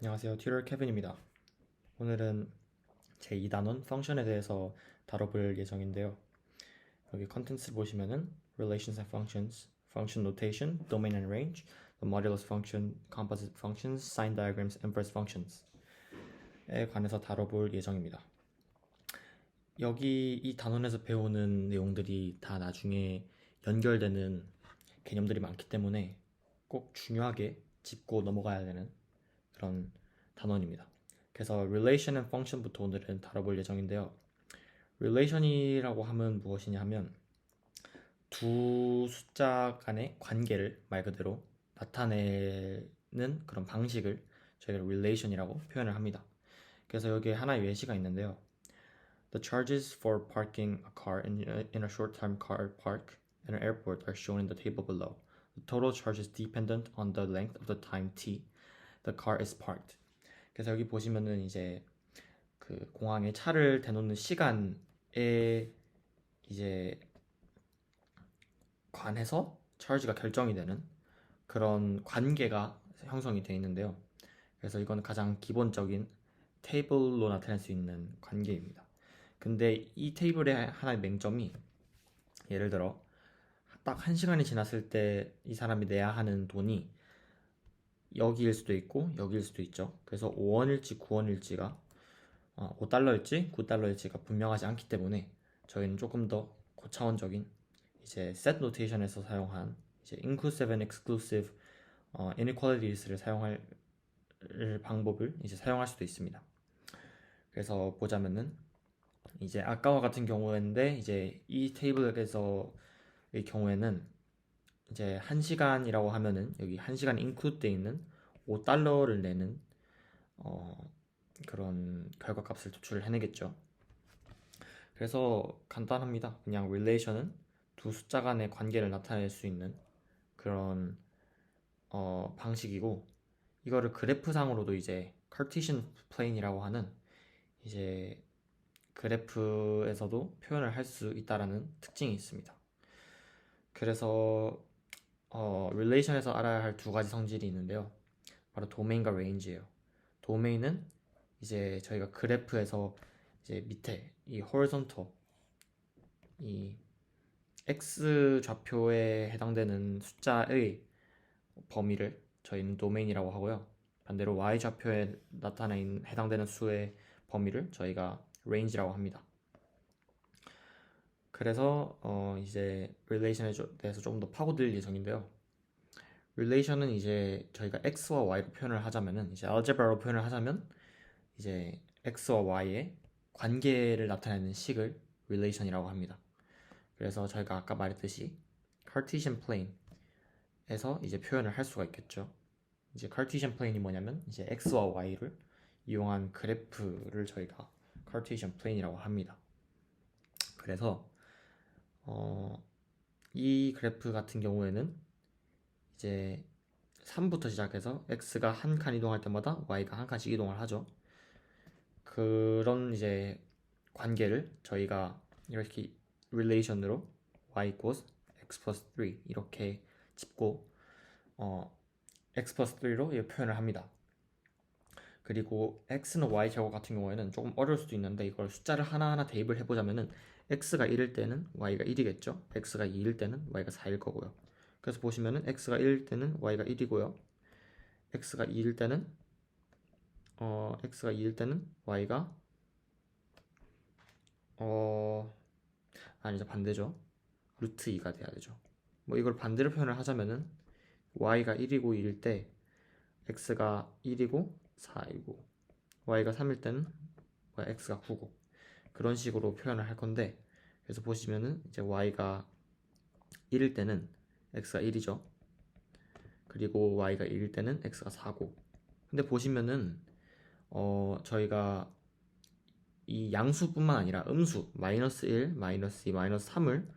안녕하세요. 튜터 케빈입니다. 오늘은 제2단원 펑션에 대해서 다뤄볼 예정인데요. 여기 컨텐츠 보시면은 Relations and Functions, Function Notation, Domain and Range, the Modulus Function, Composite Functions, Sign Diagrams, Inverse Functions에 관해서 다뤄볼 예정입니다. 여기 이 단원에서 배우는 내용들이 다 나중에 연결되는 개념들이 많기 때문에 꼭 중요하게 짚고 넘어가야 되는 그런 단원입니다. 그래서 relation and function부터 오늘은 다뤄볼 예정인데요. relation이라고 하면 무엇이냐 하면 두 숫자 간의 관계를 말 그대로 나타내는 그런 방식을 저희가 relation이라고 표현을 합니다. 그래서 여기에 하나의 예시가 있는데요. The charges for parking a car in a short-term car park in an airport are shown in the table below. The total charge is dependent on the length of the time t the car is parked. 그래서 여기 보시면은 이제 그 공항에 차를 대놓는 시간에 이제 관해서 차지가 결정이 되는 그런 관계가 형성이 되어 있는데요. 그래서 이건 가장 기본적인 테이블로 나타낼 수 있는 관계입니다. 근데 이 테이블의 하나의 맹점이 예를 들어 딱 1시간이 지났을 때 이 사람이 내야 하는 돈이 여기일 수도 있고 여기일 수도 있죠. 그래서 5원일지 9원일지가 5달러일지 9달러일지가 분명하지 않기 때문에 저희는 조금 더 고차원적인 이제 set notation에서 사용한 이제 inclusive and exclusive inequalities를 사용할 방법을 이제 사용할 수도 있습니다. 그래서 보자면은 이제 아까와 같은 경우인데 이제 이 테이블에서의 경우에는 이제 1시간이라고 하면은 여기 1시간 include 돼 있는 5달러를 내는 그런 결과값을 도출을 해내겠죠. 그래서 간단합니다. 그냥 relation은 두 숫자 간의 관계를 나타낼 수 있는 그런 방식이고, 이거를 그래프상으로도 이제 Cartesian plane이라고 하는 이제 그래프에서도 표현을 할 수 있다라는 특징이 있습니다. 그래서 relation에서 알아야 할 두 가지 성질이 있는데요. 바로 도메인과 range예요. 도메인은 이제 저희가 그래프에서 이제 밑에 이 horizontal 이 x 좌표에 해당되는 숫자의 범위를 저희는 도메인이라고 하고요. 반대로 y 좌표에 나타나는 해당되는 수의 범위를 저희가 range라고 합니다. 그래서 이제 relation에 대해서 조금 더 파고들 예정인데요. relation은 이제 저희가 x와 y로 표현을 하자면은 이제 algebra로 표현을 하자면 이제 x와 y의 관계를 나타내는 식을 relation이라고 합니다. 그래서 저희가 아까 말했듯이 Cartesian plane에서 이제 표현을 할 수가 있겠죠. 이제 Cartesian plane이 뭐냐면 이제 x와 y를 이용한 그래프를 저희가 Cartesian plane이라고 합니다. 그래서 이 그래프 같은 경우에는 이제 3부터 시작해서 x가 한 칸 이동할 때마다 y가 한 칸씩 이동을 하죠. 그런 이제 관계를 저희가 이렇게 relation으로 y equals x plus 3 이렇게 짚고 x plus 3로 표현을 합니다. 그리고 x는 y 제곱 같은 경우에는 조금 어려울 수도 있는데 이걸 숫자를 하나하나 대입을 해보자면은 x가 1일 때는 y가 1이겠죠. x가 2일 때는 y가 4일 거고요. 그래서 보시면은 x가 1일 때는 y가 1이고요. x가 2일 때는 y가 아니죠, 반대죠. 루트 2가 돼야 되죠. 뭐 이걸 반대로 표현을 하자면은 y가 1이고 2일 때 x가 1이고 4이고 y가 3일 때는 x가 9고 그런 식으로 표현을 할 건데, 그래서 보시면은 이제 y가 1일 때는 x가 1이죠. 그리고 y가 2일 때는 x가 4고, 근데 보시면은 저희가 이 양수뿐만 아니라 음수 마이너스 1, 마이너스 2, 마이너스 3을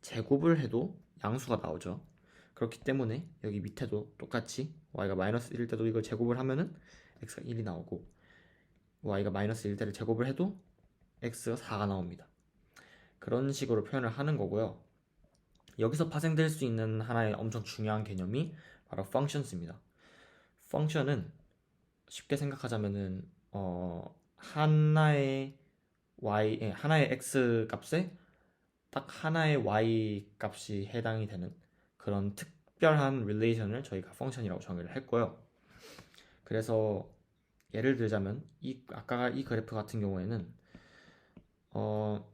제곱을 해도 양수가 나오죠. 그렇기 때문에 여기 밑에도 똑같이 y가 마이너스 1일 때도 이걸 제곱을 하면은 x가 1이 나오고, y가 마이너스 1일 때를 제곱을 해도 x가 4가 나옵니다. 그런 식으로 표현을 하는 거고요. 여기서 파생될 수 있는 하나의 엄청 중요한 개념이 바로 functions입니다. function은 쉽게 생각하자면은 하나의 하나의 x 값에 딱 하나의 y 값이 해당이 되는 그런 특별한 릴레이션을 저희가 펑션이라고 정의를 했고요. 그래서 예를 들자면 아까 이 그래프 같은 경우에는 어,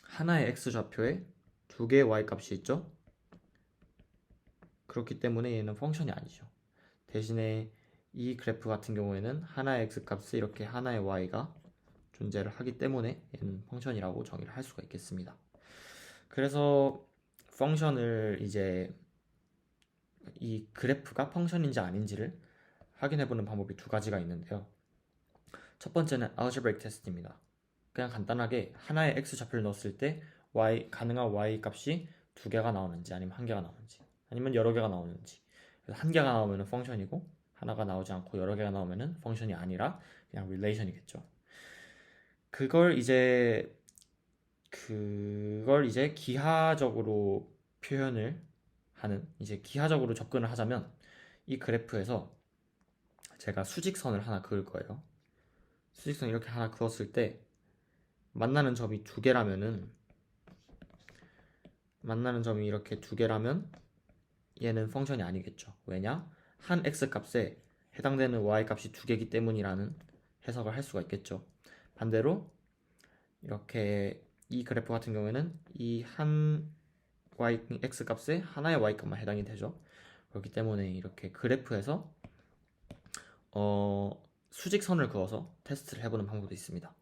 하나의 x 좌표에 두 개의 y 값이 있죠. 그렇기 때문에 얘는 펑션이 아니죠. 대신에 이 그래프 같은 경우에는 하나의 x 값에 이렇게 하나의 y가 존재를 하기 때문에 얘는 펑션이라고 정의를 할 수가 있겠습니다. 그래서 펑션을 이제 이 그래프가 펑션인지 아닌지를 확인해보는 방법이 두 가지가 있는데요. 첫 번째는 algebraic test입니다. 그냥 간단하게 하나의 x 좌표를 넣었을 때 가능한 y 값이 두 개가 나오는지 아니면 한 개가 나오는지 아니면 여러 개가 나오는지. 그래서 한 개가 나오면 펑션이고 하나가 나오지 않고 여러 개가 나오면 펑션이 아니라 그냥 릴레이션이겠죠. 그걸 이제 기하적으로 표현을 하는, 이제 기하적으로 접근을 하자면 이 그래프에서 제가 수직선을 하나 그을 거예요. 수직선 이렇게 하나 그었을 때 만나는 점이 두 개라면은 만나는 점이 이렇게 두 개라면 얘는 펑션이 아니겠죠. 왜냐? 한 x 값에 해당되는 y 값이 두 개이기 때문이라는 해석을 할 수가 있겠죠. 반대로 이렇게 이 그래프 같은 경우에는 이 한 x 값에 하나의 y 값만 해당이 되죠. 그렇기 때문에 이렇게 그래프에서 수직선을 그어서 테스트를 해보는 방법도 있습니다.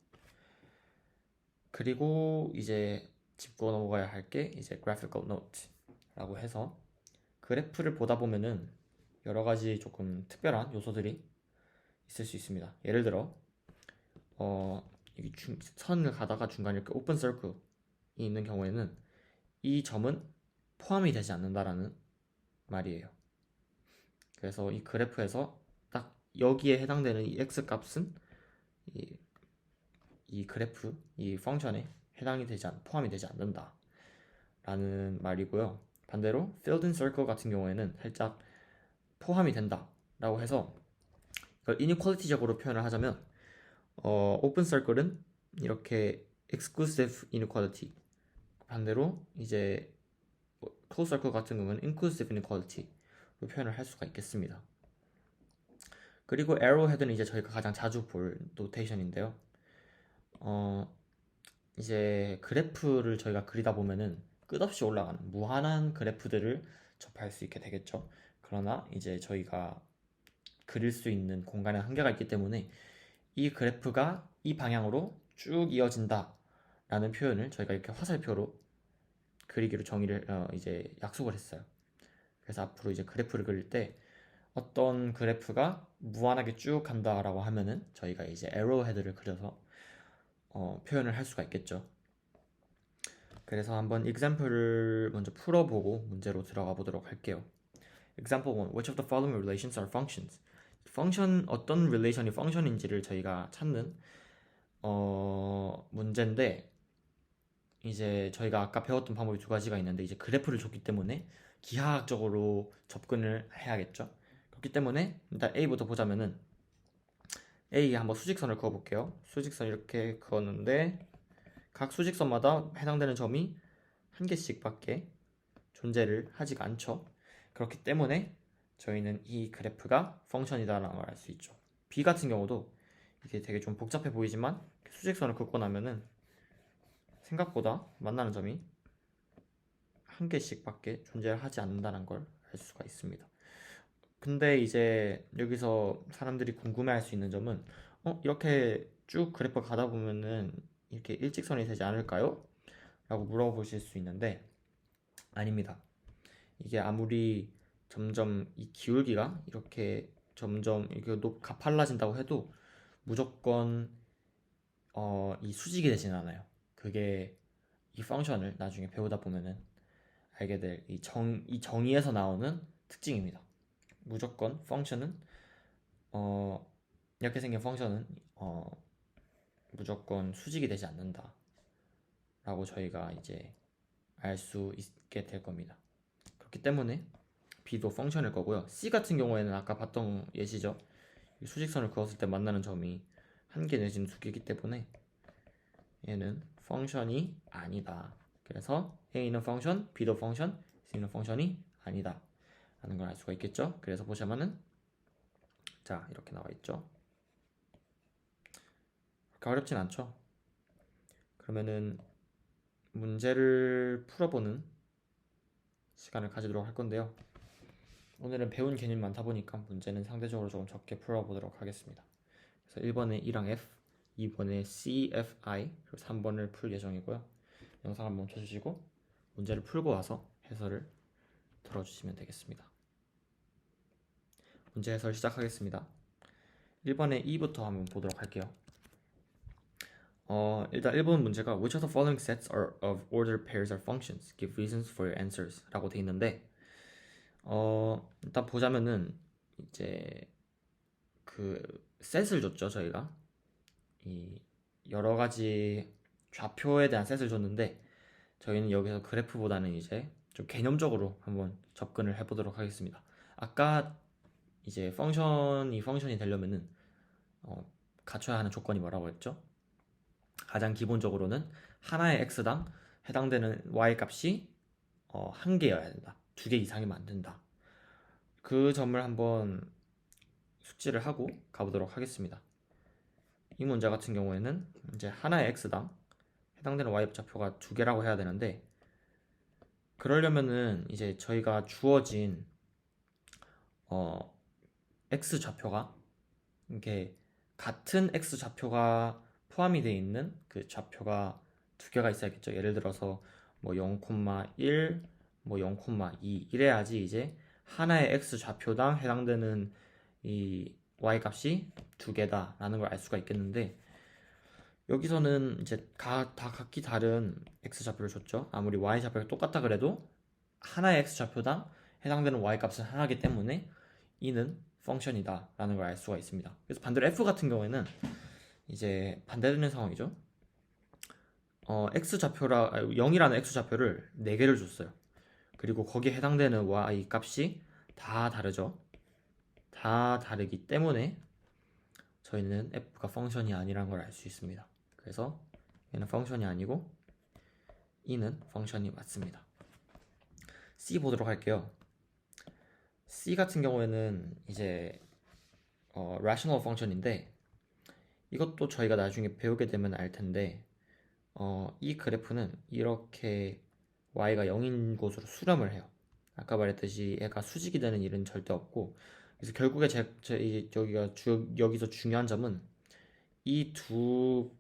그리고 이제 짚고 넘어가야 할 게 이제 graphical note라고 해서 그래프를 보다 보면은 여러 가지 조금 특별한 요소들이 있을 수 있습니다. 예를 들어 선을 가다가 중간에 이렇게 오픈 서클이 있는 경우에는 이 점은 포함이 되지 않는다라는 말이에요. 그래서 이 그래프에서 딱 여기에 해당되는 이 x 값은 이 그래프, 이 펑션에 포함이 되지 않는다 라는 말이고요. 반대로 filled in circle 같은 경우에는 살짝 포함이 된다 라고 해서 이걸 inequality적으로 표현을 하자면 open circle은 이렇게 exclusive inequality, 반대로 이제 closed circle 같은 경우는 inclusive inequality로 표현을 할 수가 있겠습니다. 그리고 arrowhead는 이제 저희가 가장 자주 볼 노테이션인데요. 이제 그래프를 저희가 그리다 보면은 끝없이 올라가는 무한한 그래프들을 접할 수 있게 되겠죠. 그러나 이제 저희가 그릴 수 있는 공간에 한계가 있기 때문에 이 그래프가 이 방향으로 쭉 이어진다 라는 표현을 저희가 이렇게 화살표로 그리기로 이제 약속을 했어요. 그래서 앞으로 이제 그래프를 그릴 때 어떤 그래프가 무한하게 쭉 간다라고 하면은 저희가 이제 arrowhead를 그려서 표현을 할 수가 있겠죠. 그래서 한번 example를 먼저 풀어보고 문제로 들어가 보도록 할게요. Example 1. Which of the following relations are functions? 어떤 릴레이션이 펑션인지를 저희가 찾는 문제인데, 이제 저희가 아까 배웠던 방법이 두 가지가 있는데 이제 그래프를 줬기 때문에 기하학적으로 접근을 해야겠죠. 그렇기 때문에 일단 A부터 보자면은 A에 한번 수직선을 그어볼게요. 수직선 이렇게 그었는데 각 수직선마다 해당되는 점이 한 개씩밖에 존재를 하지가 않죠. 그렇기 때문에 저희는 이 그래프가 펑션이다라는 걸 알 수 있죠. B 같은 경우도 이게 되게 좀 복잡해 보이지만 수직선을 긋고 나면은 생각보다 만나는 점이 한 개씩밖에 존재를 하지 않는다는 걸 알 수가 있습니다. 근데 이제 여기서 사람들이 궁금해할 수 있는 점은 이렇게 쭉 그래프 가다 보면은 이렇게 일직선이 되지 않을까요? 라고 물어보실 수 있는데 아닙니다. 이게 아무리 점점 이 기울기가 이렇게 점점 이게 가팔라진다고 해도 무조건 이 수직이 되진 않아요. 그게 이 펑션을 나중에 배우다 보면은 알게 될 이 정의에서 나오는 특징입니다. 무조건 펑션은 이렇게 생긴 펑션은 무조건 수직이 되지 않는다 라고 저희가 이제 알 수 있게 될 겁니다. 그렇기 때문에 B도 펑션일 거고요. C 같은 경우에는 아까 봤던 예시죠. 수직선을 그었을 때 만나는 점이 한 개 내지는 두 개이기 때문에 얘는 펑션이 아니다. 그래서 A는 펑션, B도 펑션, C는 펑션이 아니다 라는 걸 알 수가 있겠죠. 그래서 보시면은 자 이렇게 나와 있죠. 그렇게 어렵진 않죠. 그러면은 문제를 풀어보는 시간을 가지도록 할 건데요. 오늘은 배운 개념이 많다 보니까 문제는 상대적으로 조금 적게 풀어보도록 하겠습니다. 그래서 1번에 E랑 F, 2번에 C, F, I, 그리고 3번을 풀 예정이고요. 영상을 멈춰주시고 문제를 풀고 와서 해설을 들어주시면 되겠습니다. 문제 해설 시작하겠습니다. 1번에 E부터 한번 보도록 할게요. 일단 1번 문제가 Which of the following sets of ordered pairs are functions? Give reasons for your answers 라고 돼 있는데 일단 보자면은 이제 그 셋을 줬죠. 저희가 이 여러 가지 좌표에 대한 셋을 줬는데 저희는 여기서 그래프보다는 이제 좀 개념적으로 한번 접근을 해보도록 하겠습니다. 아까 이제 펑션이 되려면은 갖춰야 하는 조건이 뭐라고 했죠? 가장 기본적으로는 하나의 x당 해당되는 y 값이 한 개여야 된다. 두 개 이상이면 안 된다. 그 점을 한번 숙지를 하고 가보도록 하겠습니다. 이 문제 같은 경우에는 이제 하나의 x당 해당되는 y 좌표가 두 개라고 해야 되는데 그러려면은 이제 저희가 주어진 x 좌표가 이렇게 같은 x 좌표가 포함이 되어 있는 그 좌표가 두 개가 있어야겠죠. 예를 들어서 뭐 0,1, 뭐 0,2 이래야지 이제 하나의 x 좌표당 해당되는 이 y 값이 두 개다라는 걸 알 수가 있겠는데 여기서는 이제 다 각기 다른 x 좌표를 줬죠. 아무리 y 좌표가 똑같다 그래도 하나의 x 좌표당 해당되는 y 값은 하나이기 때문에 이는 펑션이다 라는 걸 알 수가 있습니다. 그래서 반대로 f 같은 경우에는 이제 반대되는 상황이죠. x 좌표라 0이라는 x 좌표를 4개를 줬어요. 그리고 거기에 해당되는 y 값이 다 다르죠. 다 다르기 때문에 저희는 f가 펑션이 아니라는 걸 알 수 있습니다. 그래서 얘는 펑션이 아니고 e는 펑션이 맞습니다. C 보도록 할게요. C 같은 경우에는 이제 rational function인데 이것도 저희가 나중에 배우게 되면 알 텐데 이 그래프는 이렇게 y가 0인 곳으로 수렴을 해요. 아까 말했듯이 얘가 수직이 되는 일은 절대 없고 그래서 결국에 여기서 중요한 점은 이 두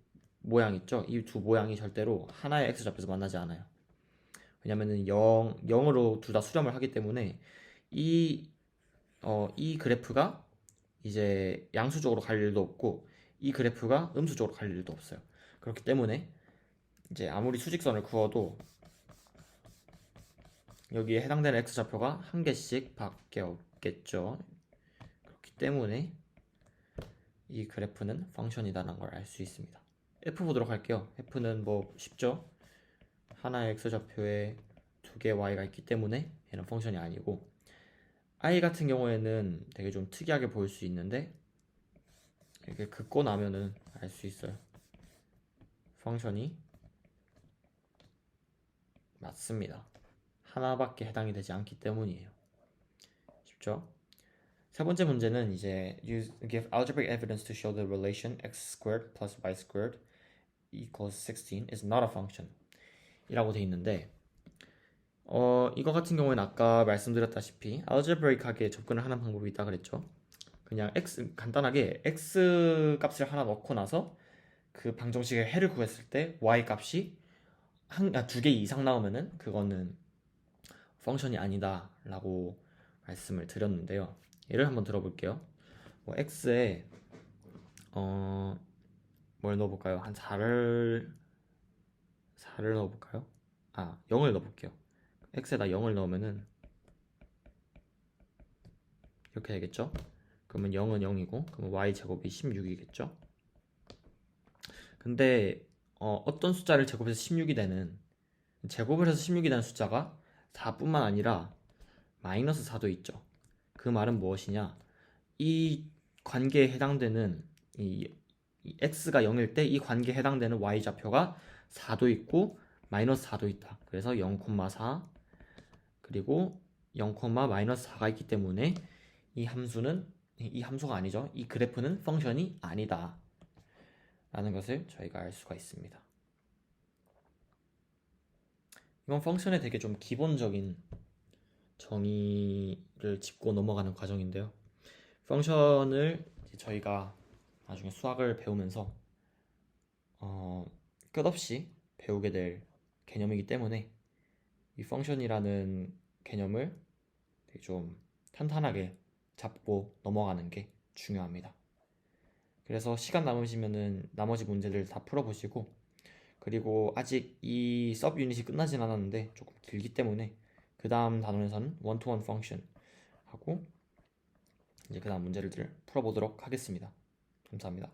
모양 있죠? 이 두 모양이 절대로 하나의 x 좌표에서 만나지 않아요. 왜냐면은 0으로 둘 다 수렴을 하기 때문에 이 그래프가 이제 양수적으로 갈 일도 없고 이 그래프가 음수적으로 갈 일도 없어요. 그렇기 때문에 이제 아무리 수직선을 그어도 여기에 해당되는 x 좌표가 한 개씩 밖에 없겠죠. 그렇기 때문에 이 그래프는 펑션이다라는 걸 알 수 있습니다. F 보도록 할게요. F는 뭐 쉽죠? 하나의 x 좌표에 두 개의 y가 있기 때문에 얘는 펑션이 아니고 I 같은 경우에는 되게 좀 특이하게 보일 수 있는데 이렇게 긋고 나면은 알 수 있어요. 펑션이 맞습니다. 하나밖에 해당이 되지 않기 때문이에요. 쉽죠? 세 번째 문제는 이제 give algebraic evidence to show the relation x squared plus y squared equals 16 is not a function 이라고 돼 있는데 이거 같은 경우에는 아까 말씀드렸다시피 algebraic하게 접근을 하는 방법이 있다 그랬죠. 그냥 간단하게 x 값을 하나 넣고 나서 그 방정식의 해를 구했을 때 y 값이 두 개 이상 나오면은 그거는 펑션이 아니다 라고 말씀을 드렸는데요. 예를 한번 들어볼게요. 뭐 x에 뭘 넣어볼까요? 한 4를 넣어볼까요? 0을 넣어볼게요. x에다 0을 넣으면은 이렇게 되겠죠? 그러면 0은 0이고 그러면 y제곱이 16이겠죠? 근데 어떤 숫자를 제곱해서 16이 되는 제곱을 해서 16이 되는 숫자가 4뿐만 아니라 마이너스 4도 있죠. 그 말은 무엇이냐? 이 관계에 해당되는 이 x가 0일 때 이 관계에 해당되는 y좌표가 4도 있고 마이너스 4도 있다. 그래서 0,4 그리고 0, 마이너스 4가 있기 때문에 이 함수가 아니죠. 이 그래프는 펑션이 아니다 라는 것을 저희가 알 수가 있습니다. 이건 펑션의 되게 좀 기본적인 정의를 짚고 넘어가는 과정인데요. 펑션을 저희가 나중에 수학을 배우면서 끝없이 배우게 될 개념이기 때문에 이 펑션이라는 개념을 되게 좀 탄탄하게 잡고 넘어가는 게 중요합니다. 그래서 시간 남으시면은 나머지 문제들 다 풀어보시고, 그리고 아직 이 서브 유닛이 끝나진 않았는데 조금 길기 때문에 그 다음 단원에서는 원투원 펑션 하고 이제 그 다음 문제를 풀어보도록 하겠습니다. 감사합니다.